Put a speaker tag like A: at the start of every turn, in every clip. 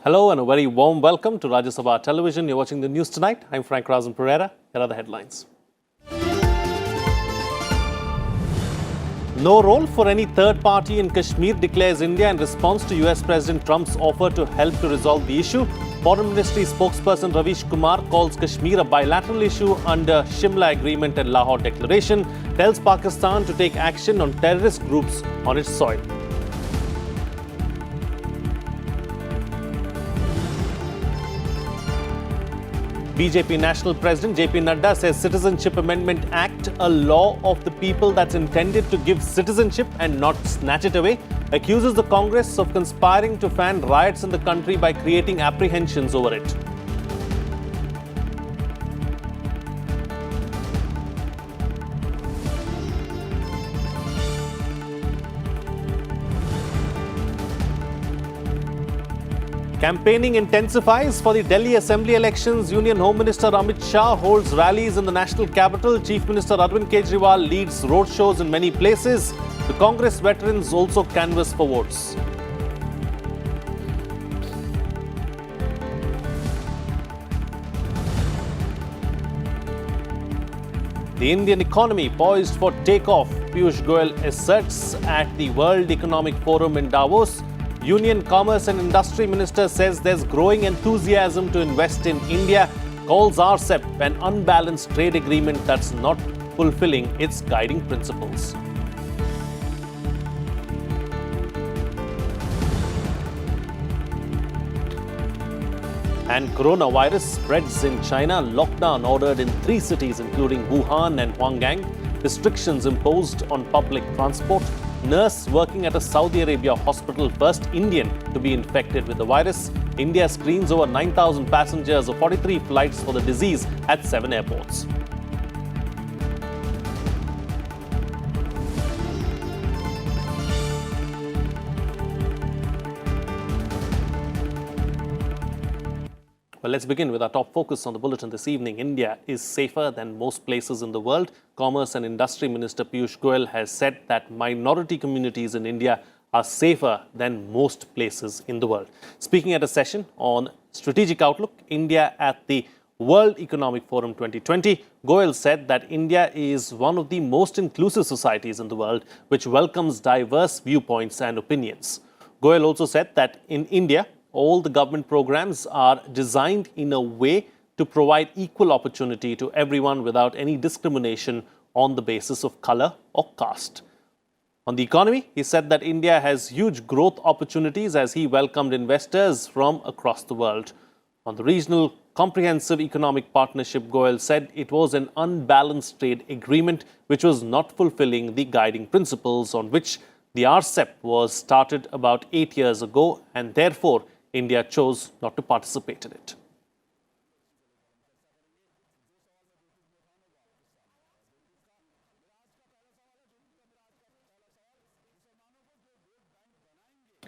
A: Hello and a very warm welcome to Rajya Sabha television. You're watching the news tonight. I'm Frank Razan Pereira. Here are the headlines. No role for any third party in Kashmir, declares India in response to US President Trump's offer to help to resolve the issue. Foreign Ministry spokesperson Ravish Kumar calls Kashmir a bilateral issue under Shimla Agreement and Lahore Declaration, tells Pakistan to take action on terrorist groups on its soil. BJP National President JP Nadda says Citizenship Amendment Act, a law of the people that's intended to give citizenship and not snatch it away, accuses the Congress of conspiring to fan riots in the country by creating apprehensions over it. Campaigning intensifies for the Delhi Assembly elections. Union Home Minister Amit Shah holds rallies in the national capital. Chief Minister Arvind Kejriwal leads roadshows in many places. The Congress veterans also canvass for votes. The Indian economy poised for takeoff, Piyush Goyal asserts at the World Economic Forum in Davos. Union Commerce and Industry Minister says there's growing enthusiasm to invest in India, calls RCEP an unbalanced trade agreement that's not fulfilling its guiding principles. And coronavirus spreads in China. Lockdown ordered in 3 cities including Wuhan and Huanggang. Restrictions imposed on public transport. Nurse working at a Saudi Arabia hospital, first Indian to be infected with the virus. India screens over 9,000 passengers of 43 flights for the disease at 7 airports. Well, let's begin with our top focus on the bulletin this evening. India is safer than most places in the world. Commerce and Industry Minister Piyush Goyal has said that minority communities in India are safer than most places in the world. Speaking at a session on Strategic Outlook, India at the World Economic Forum 2020, Goyal said that India is one of the most inclusive societies in the world, which welcomes diverse viewpoints and opinions. Goyal also said that in India, all the government programs are designed in a way to provide equal opportunity to everyone without any discrimination on the basis of color or caste. On the economy, he said that India has huge growth opportunities as he welcomed investors from across the world. On the regional comprehensive economic partnership, Goyal said it was an unbalanced trade agreement which was not fulfilling the guiding principles on which the RCEP was started about 8 years ago, and therefore India chose not to participate in it.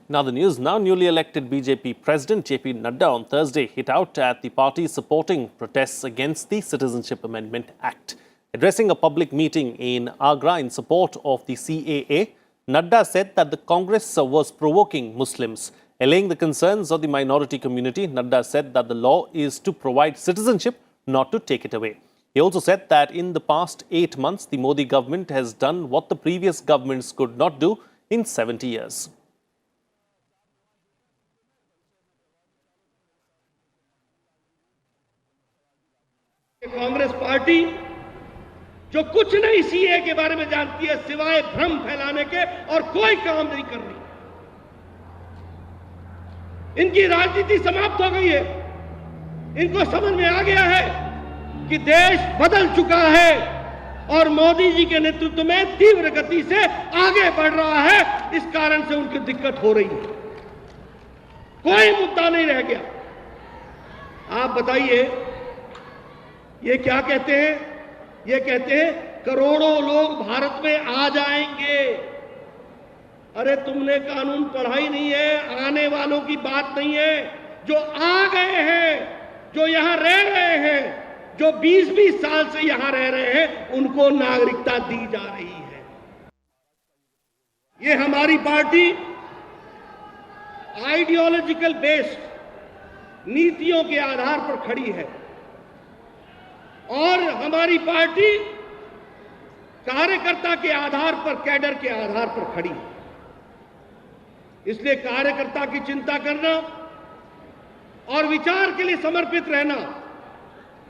A: Now the news. Now newly elected BJP President JP Nadda on Thursday hit out at the party supporting protests against the Citizenship Amendment Act. Addressing a public meeting in Agra in support of the CAA, Nadda said that the Congress was provoking Muslims. Allaying the concerns of the minority community, Nadda said that the law is to provide citizenship, not to take it away. He also said that in the past 8 months, the Modi government has done what the previous governments could not do in 70 years.
B: Congress party जो कुछ नहीं CA के बारे में जानती है सिवाय भ्रम फैलाने के और कोई काम नहीं कर रही। इनकी राजनीति समाप्त हो गई है। इनको समझ में आ गया है कि देश बदल चुका है और मोदी जी के नेतृत्व में तीव्र गति से आगे बढ़ रहा है। इस कारण से उनकी दिक्कत हो रही है। कोई मुद्दा नहीं रह गया। आप बताइए, ये क्या कहते हैं? ये कहते हैं करोड़ों लोग भारत में आ जाएंगे। अरे तुमने कानून पढ़ा ही नहीं है, आने वालों की बात नहीं है। जो आ गए हैं, जो यहां रह रहे हैं, जो 20-20 साल से यहां रह रहे हैं, उनको नागरिकता दी जा रही है। ये हमारी पार्टी आइडियोलॉजिकल बेस्ड नीतियों के आधार पर खड़ी है और हमारी पार्टी कार्यकर्ता के आधार पर, कैडर के आधार पर खड़ी है। इसलिए कार्यकर्ता की चिंता करना और विचार के लिए समर्पित रहना,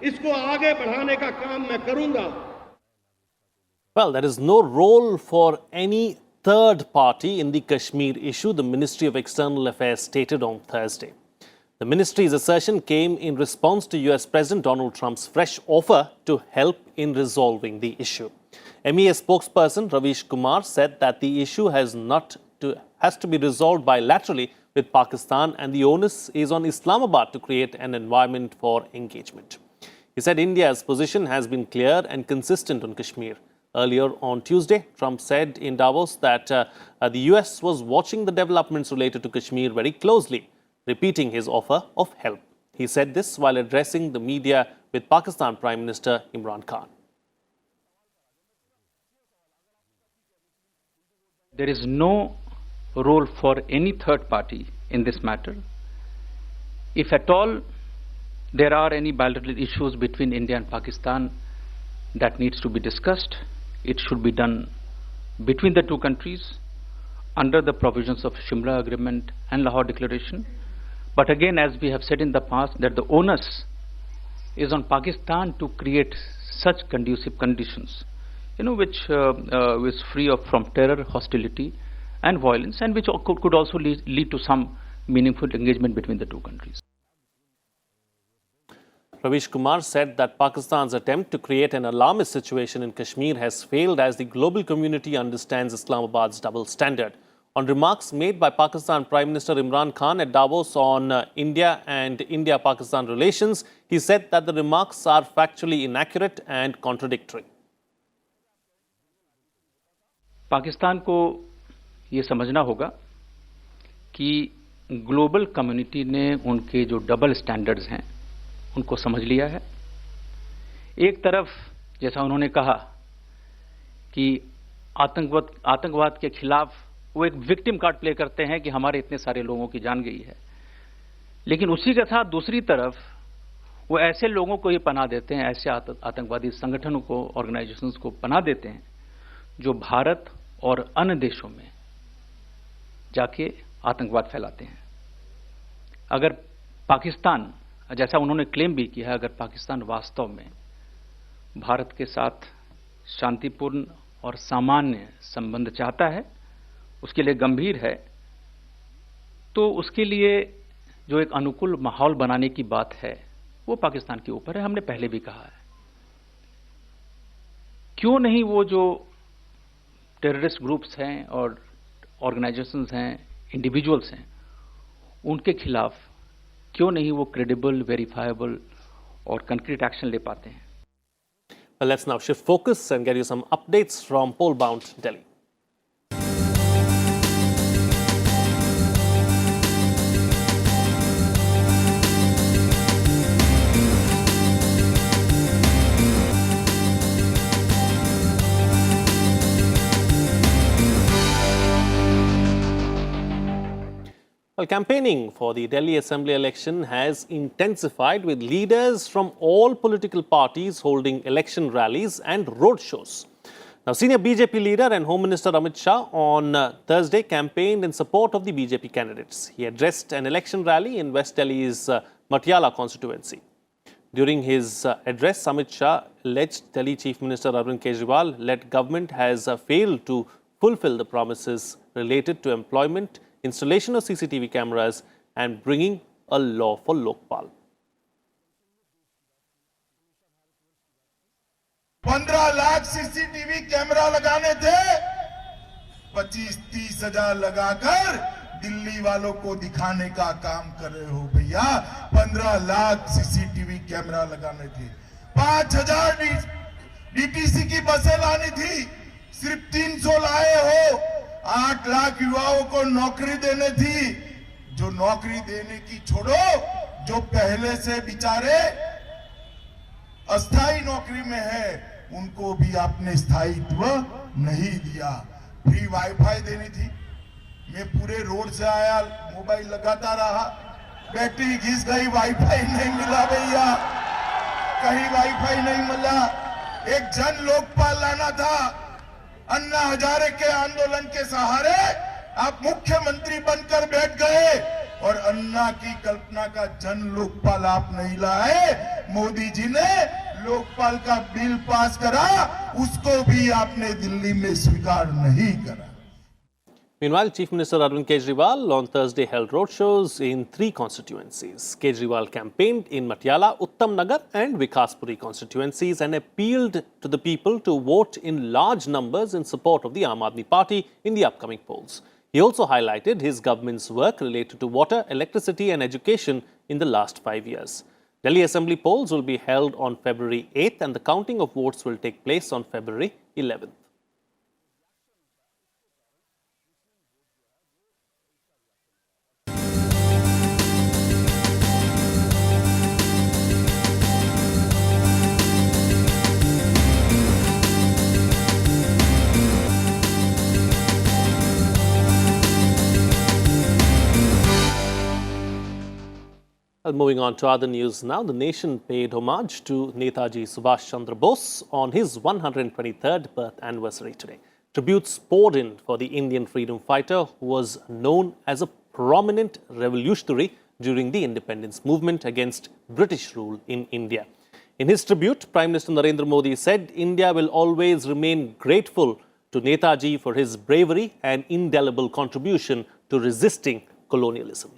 B: इसको आगे बढ़ाने का काम मैं करूंगा।
A: Well, there is no role for any third party in the Kashmir issue, the Ministry of External Affairs stated on Thursday. The ministry's assertion came in response to US President Donald Trump's fresh offer to help in resolving the issue. MEA spokesperson Ravish Kumar said that the issue has to be resolved bilaterally with Pakistan and the onus is on Islamabad to create an environment for engagement. He said India's position has been clear and consistent on Kashmir. Earlier on Tuesday, Trump said in Davos that the US was watching the developments related to Kashmir very closely, repeating his offer of help. He said this while addressing the media with Pakistan Prime Minister Imran Khan.
C: There is no role for any third party in this matter. If at all there are any bilateral issues between India and Pakistan that needs to be discussed, it should be done between the two countries under the provisions of Shimla Agreement and Lahore Declaration. But again, as we have said in the past, that the onus is on Pakistan to create such conducive conditions, which is free from terror, hostility and violence, and which could also lead to some meaningful engagement between the two countries.
A: Ravish Kumar said that Pakistan's attempt to create an alarmist situation in Kashmir has failed as the global community understands Islamabad's double standard. On remarks made by Pakistan Prime Minister Imran Khan at Davos on India and India-Pakistan relations, he said that the remarks are factually inaccurate and contradictory.
C: Pakistan को ये समझना होगा कि global community ने उनके जो double standards हैं उनको समझ लिया है। एक तरफ जैसा उन्होंने कहा कि आतंकवाद के खिलाफ वो एक विक्टिम कार्ड प्ले करते हैं कि हमारे इतने सारे लोगों की जान गई है, लेकिन उसी के साथ दूसरी तरफ वो ऐसे लोगों को ही पनाह देते हैं, ऐसे आतंकवादी संगठनों को, ऑर्गेनाइजेशंस को पनाह देते हैं जो भारत और अन्य देशों में जाके आतंकवाद फैलाते हैं। अगर पाकिस्तान, जैसा उन्होंने क्लेम भी किया है, अगर पाकिस्तान वास्तव में भारत के साथ शांतिपूर्ण और सामान्य संबंध चाहता है, उसके लिए गंभीर है, तो उसके लिए जो एक अनुकूल माहौल बनाने की बात है वो पाकिस्तान के ऊपर है। हमने पहले भी कहा है, क्यों नहीं वो जो टेररिस्ट ग्रुप्स हैं और ऑर्गेनाइजेशंस हैं, इंडिविजुअल्स हैं, उनके खिलाफ क्यों नहीं वो क्रेडिबल, वेरीफाइबल और कंक्रीट एक्शन ले पाते हैं।
A: Well, let's now shift focus and get you some updates from poll-bound Delhi. Well, campaigning for the Delhi Assembly election has intensified with leaders from all political parties holding election rallies and roadshows. Now, senior BJP leader and Home Minister Amit Shah on Thursday campaigned in support of the BJP candidates. He addressed an election rally in West Delhi's Patiala constituency. During his address, Amit Shah alleged Delhi Chief Minister Arvind Kejriwal-led government has failed to fulfill the promises related to employment, installation of CCTV cameras and bringing a law for Lokpal.
D: 15 lakh CCTV camera लगाने थे, 25-30 हजार लगाकर दिल्ली वालों को दिखाने का काम कर रहे हो भैया। 15 लाख सीसीटीवी कैमरा लगाने थे, 5000 डीटीसी की बसें लानी थी, सिर्फ 300 लाए हो। 8 लाख युवाओं को नौकरी देने थी, जो नौकरी देने की छोड़ो, जो पहले से बेचारे अस्थायी नौकरी में है, उनको भी आपने स्थायित्व नहीं दिया। फ्री वाईफाई देनी थी, मैं पूरे रोड से आया, मोबाइल लगाता रहा, बैटरी घिस गई, वाईफाई नहीं मिला भैया, कहीं वाईफाई नहीं मिला। एक जन लोकपाल लाना था, अन्ना हजारे के आंदोलन के सहारे आप मुख्यमंत्री बनकर बैठ गए और अन्ना की कल्पना का जन लोकपाल आप नहीं लाए। मोदी जी ने लोकपाल का बिल पास करा, उसको भी आपने दिल्ली में स्वीकार नहीं करा।
A: Meanwhile, Chief Minister Arvind Kejriwal on Thursday held roadshows in 3 constituencies. Kejriwal campaigned in Patiala, Uttam Nagar and Vikaspuri constituencies and appealed to the people to vote in large numbers in support of the Aam Aadmi Party in the upcoming polls. He also highlighted his government's work related to water, electricity and education in the last 5 years. Delhi Assembly polls will be held on February 8th and the counting of votes will take place on February 11th. Moving on to other news now, the nation paid homage to Netaji Subhash Chandra Bose on his 123rd birth anniversary today. Tributes poured in for the Indian freedom fighter who was known as a prominent revolutionary during the independence movement against British rule in India. In his tribute, Prime Minister Narendra Modi said India will always remain grateful to Netaji for his bravery and indelible contribution to resisting colonialism.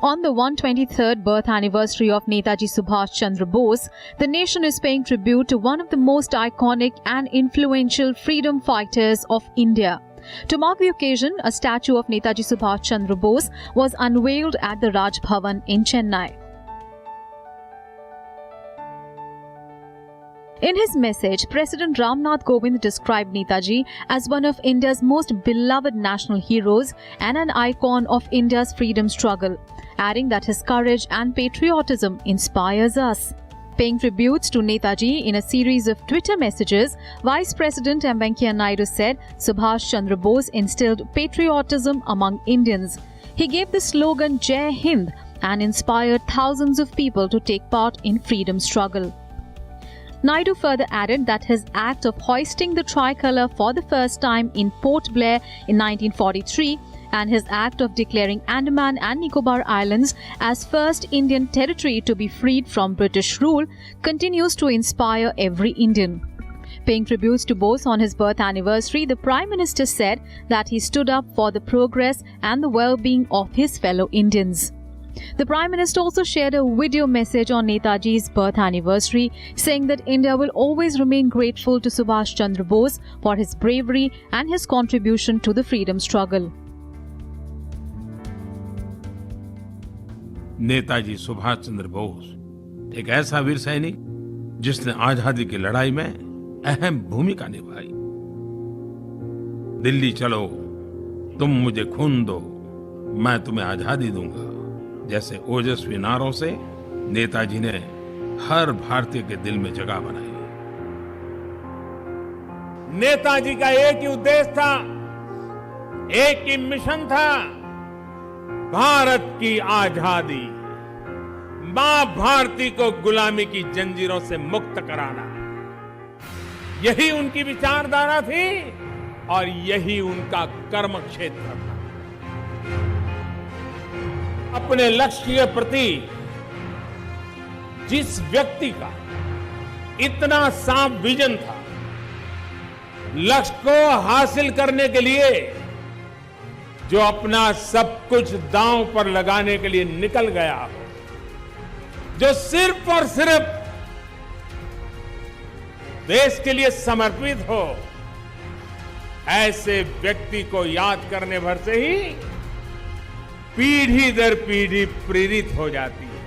E: On the 123rd birth anniversary of Netaji Subhash Chandra Bose, the nation is paying tribute to one of the most iconic and influential freedom fighters of India. To mark the occasion, a statue of Netaji Subhash Chandra Bose was unveiled at the Raj Bhavan in Chennai. In his message, President Ramnath Kovind described Netaji as one of India's most beloved national heroes and an icon of India's freedom struggle, adding that his courage and patriotism inspires us. Paying tributes to Netaji in a series of Twitter messages, Vice President M. Venkaiah Naidu said Subhash Chandra Bose instilled patriotism among Indians. He gave the slogan Jai Hind and inspired thousands of people to take part in freedom struggle. Naidu further added that his act of hoisting the tricolour for the first time in Port Blair in 1943 and his act of declaring Andaman and Nicobar Islands as first Indian territory to be freed from British rule continues to inspire every Indian. Paying tributes to Bose on his birth anniversary, the Prime Minister said that he stood up for the progress and the well-being of his fellow Indians. The Prime Minister also shared a video message on Netaji's birth anniversary, saying that India will always remain grateful to Subhash Chandra Bose for his bravery and his contribution to the freedom struggle.
F: Netaji Subhash Chandra Bose एक ऐसा वीर सैनिक जिसने आजादी की लड़ाई में अहम भूमिका निभाई। दिल्ली चलो, तुम मुझे खून दो, मैं तुम्हें आजादी दूंगा जैसे ओजस्वी नारों से नेताजी ने हर भारतीय के दिल में जगह बनाई।
G: नेताजी का एक ही उद्देश्य था, एक ही मिशन था, भारत की आजादी, मां भारती को गुलामी की जंजीरों से मुक्त कराना। यही उनकी विचारधारा थी और यही उनका कर्म क्षेत्र था। अपने लक्ष्य के प्रति जिस व्यक्ति का इतना साफ विजन था, लक्ष्य को हासिल करने के लिए जो अपना सब कुछ दांव पर लगाने के लिए निकल गया हो, जो सिर्फ और सिर्फ देश के लिए समर्पित हो, ऐसे व्यक्ति को याद करने भर से ही पीढ़ी दर पीढ़ी प्रेरित हो जाती है।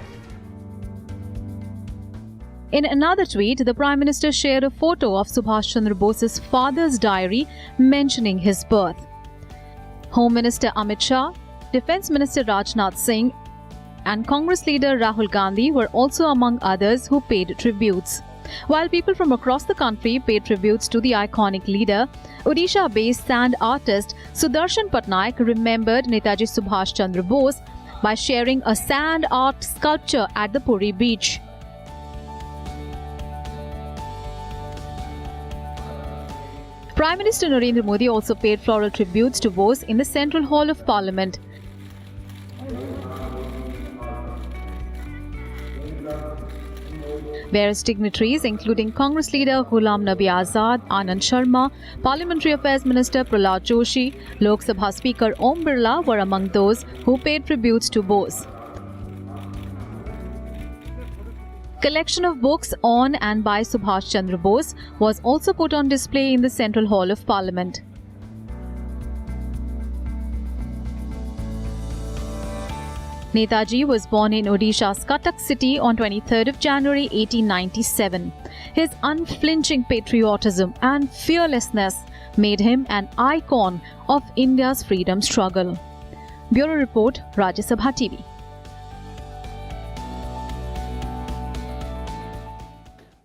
E: In another tweet, the Prime Minister shared a photo of Subhash Chandra Bose's father's diary mentioning his birth. Home Minister Amit Shah, Defence Minister Rajnath Singh and Congress leader Rahul Gandhi were also among others who paid tributes. While people from across the country paid tributes to the iconic leader, Odisha-based sand artist Sudarshan Patnaik remembered Netaji Subhash Chandra Bose by sharing a sand art sculpture at the Puri beach. Prime Minister Narendra Modi also paid floral tributes to Bose in the Central Hall of Parliament. Various dignitaries, including Congress leader Ghulam Nabi Azad, Anand Sharma, Parliamentary Affairs Minister Prahlad Joshi, Lok Sabha Speaker Om Birla were among those who paid tributes to Bose. Collection of books on and by Subhash Chandra Bose was also put on display in the Central Hall of Parliament. Netaji was born in Odisha's Cuttack city on 23rd of January 1897. His unflinching patriotism and fearlessness made him an icon of India's freedom struggle. Bureau Report, Rajya Sabha TV.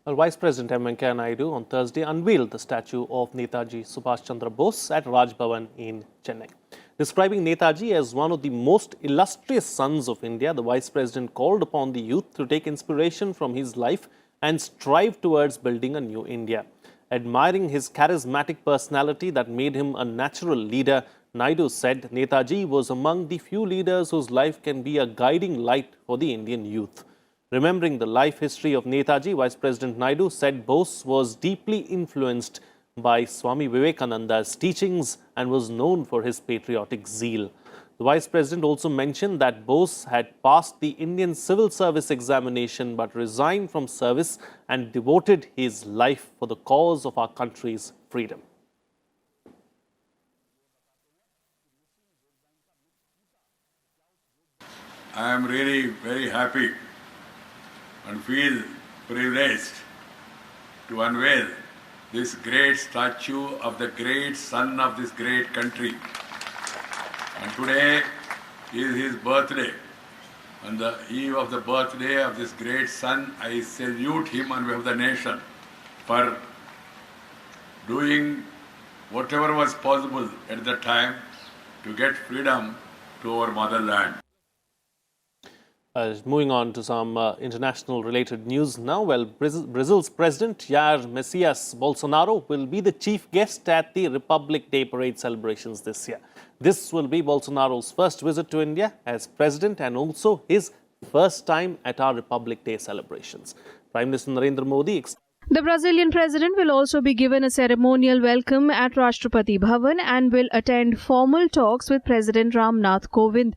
A: Well, Vice President M. Venkaiah Naidu on Thursday unveiled the statue of Netaji Subhash Chandra Bose at Raj Bhavan in Chennai. Describing Netaji as one of the most illustrious sons of India, the Vice President called upon the youth to take inspiration from his life and strive towards building a new India. Admiring his charismatic personality that made him a natural leader, Naidu said Netaji was among the few leaders whose life can be a guiding light for the Indian youth. Remembering the life history of Netaji, Vice President Naidu said Bose was deeply influenced by Swami Vivekananda's teachings and was known for his patriotic zeal. The Vice President also mentioned that Bose had passed the Indian Civil Service examination but resigned from service and devoted his life for the cause of our country's freedom.
H: I am really very happy and feel privileged to unveil this great statue of the great son of this great country. And today is his birthday. On the eve of the birthday of this great son, I salute him on behalf of the nation for doing whatever was possible at the time to get freedom to our motherland.
A: Moving on to some international related news now. Well, Brazil's President Jair Messias Bolsonaro will be the chief guest at the Republic Day parade celebrations this year. This will be Bolsonaro's first visit to India as president and also his first time at our Republic Day celebrations. Prime Minister Narendra Modi
I: The Brazilian president will also be given a ceremonial welcome at Rashtrapati Bhavan and will attend formal talks with President Ramnath Kovind.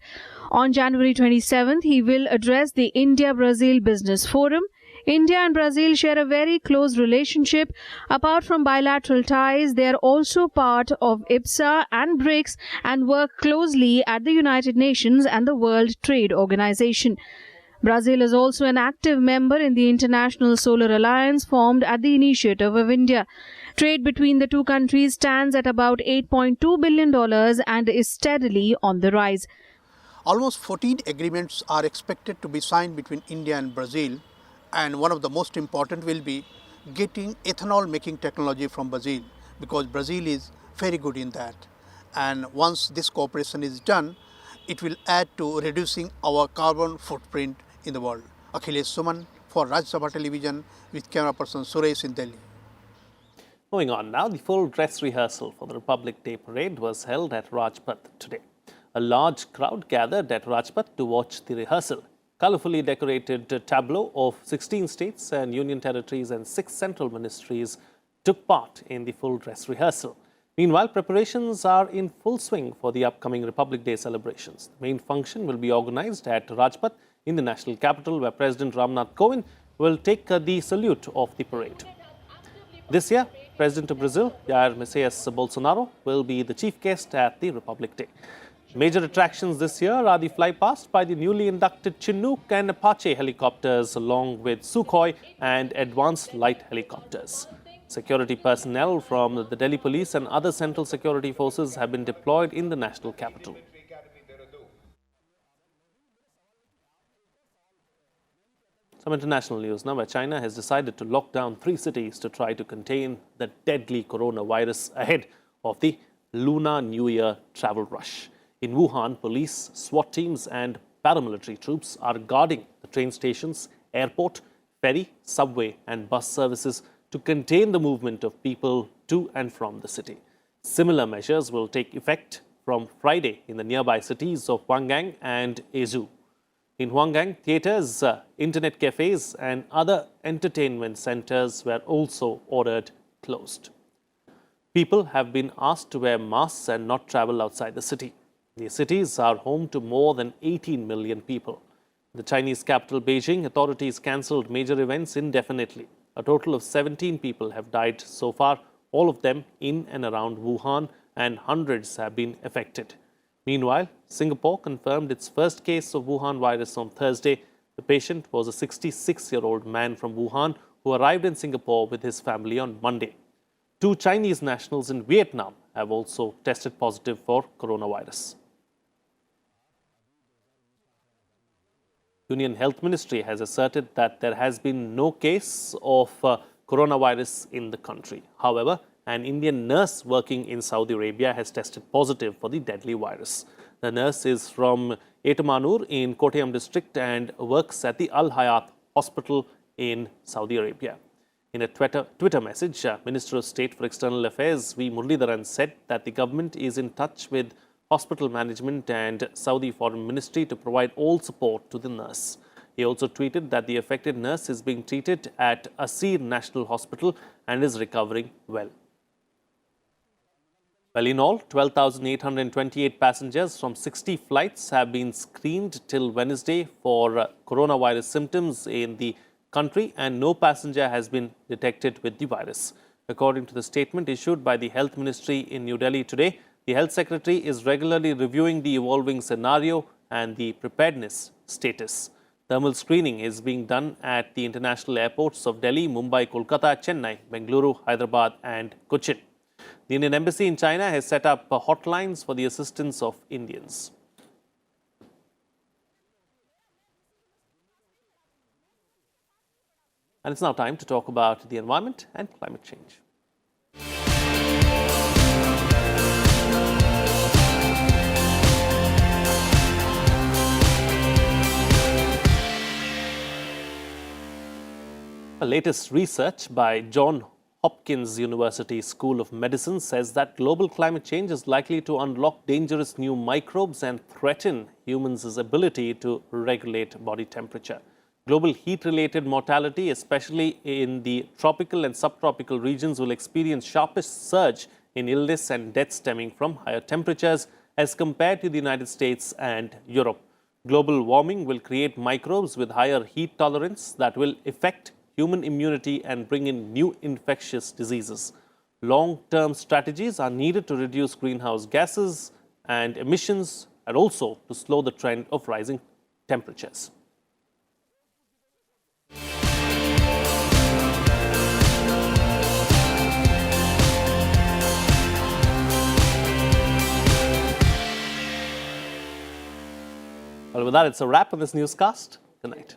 I: On January 27th, he will address the India-Brazil Business Forum. India and Brazil share a very close relationship. Apart from bilateral ties, they are also part of IPSA and BRICS and work closely at the United Nations and the World Trade Organization. Brazil is also an active member in the International Solar Alliance formed at the initiative of India. Trade between the two countries stands at about $8.2 billion and is steadily on the rise.
J: Almost 14 agreements are expected to be signed between India and Brazil, and one of the most important will be getting ethanol making technology from Brazil, because Brazil is very good in that. And once this cooperation is done, it will add to reducing our carbon footprint in the world. Akhilesh Suman for Rajya Sabha Television with camera person Suresh in Delhi.
A: Moving on now, the full dress rehearsal for the Republic Day parade was held at Rajpath today. A large crowd gathered at Rajpath to watch the rehearsal. Colourfully decorated tableau of 16 states and union territories and 6 central ministries took part in the full dress rehearsal. Meanwhile, preparations are in full swing for the upcoming Republic Day celebrations. The main function will be organised at Rajpath in the national capital, where President Ramnath Kovind will take the salute of the parade. This year, President of Brazil, Jair Messias Bolsonaro, will be the chief guest at the Republic Day. Major attractions this year are the flypast by the newly inducted Chinook and Apache helicopters, along with Sukhoi and advanced light helicopters. Security personnel from the Delhi Police and other central security forces have been deployed in the national capital. Some international news now, where China has decided to lock down 3 cities to try to contain the deadly coronavirus ahead of the Lunar New Year travel rush. In Wuhan, police, SWAT teams and paramilitary troops are guarding the train stations, airport, ferry, subway and bus services to contain the movement of people to and from the city. Similar measures will take effect from Friday in the nearby cities of Huanggang and Ezhou. In Huanggang, theatres, internet cafes and other entertainment centres were also ordered closed. People have been asked to wear masks and not travel outside the city. These cities are home to more than 18 million people. In the Chinese capital, Beijing, authorities cancelled major events indefinitely. A total of 17 people have died so far, all of them in and around Wuhan, and hundreds have been affected. Meanwhile, Singapore confirmed its first case of Wuhan virus on Thursday. The patient was a 66-year-old man from Wuhan who arrived in Singapore with his family on Monday. 2 Chinese nationals in Vietnam have also tested positive for coronavirus. Union Health Ministry has asserted that there has been no case of coronavirus in the country. However, an Indian nurse working in Saudi Arabia has tested positive for the deadly virus. The nurse is from Etamanur in Kottayam district and works at the Al Hayat Hospital in Saudi Arabia. In a Twitter message, Minister of State for External Affairs V. Muralidharan said that the government is in touch with hospital management and Saudi Foreign Ministry to provide all support to the nurse. He also tweeted that the affected nurse is being treated at Asir National Hospital and is recovering well. Well, in all, 12,828 passengers from 60 flights have been screened till Wednesday for coronavirus symptoms in the country, and no passenger has been detected with the virus. According to the statement issued by the Health Ministry in New Delhi today, the Health Secretary is regularly reviewing the evolving scenario and the preparedness status. Thermal screening is being done at the international airports of Delhi, Mumbai, Kolkata, Chennai, Bengaluru, Hyderabad and Cochin. The Indian Embassy in China has set up hotlines for the assistance of Indians. And it's now time to talk about the environment and climate change. The latest research by Johns Hopkins University School of Medicine says that global climate change is likely to unlock dangerous new microbes and threaten humans' ability to regulate body temperature. Global heat-related mortality, especially in the tropical and subtropical regions, will experience sharpest surge in illness and death stemming from higher temperatures as compared to the United States and Europe. Global warming will create microbes with higher heat tolerance that will affect human immunity and bring in new infectious diseases. Long-term strategies are needed to reduce greenhouse gases and emissions and also to slow the trend of rising temperatures. Well, with that, it's a wrap on this newscast. Good night.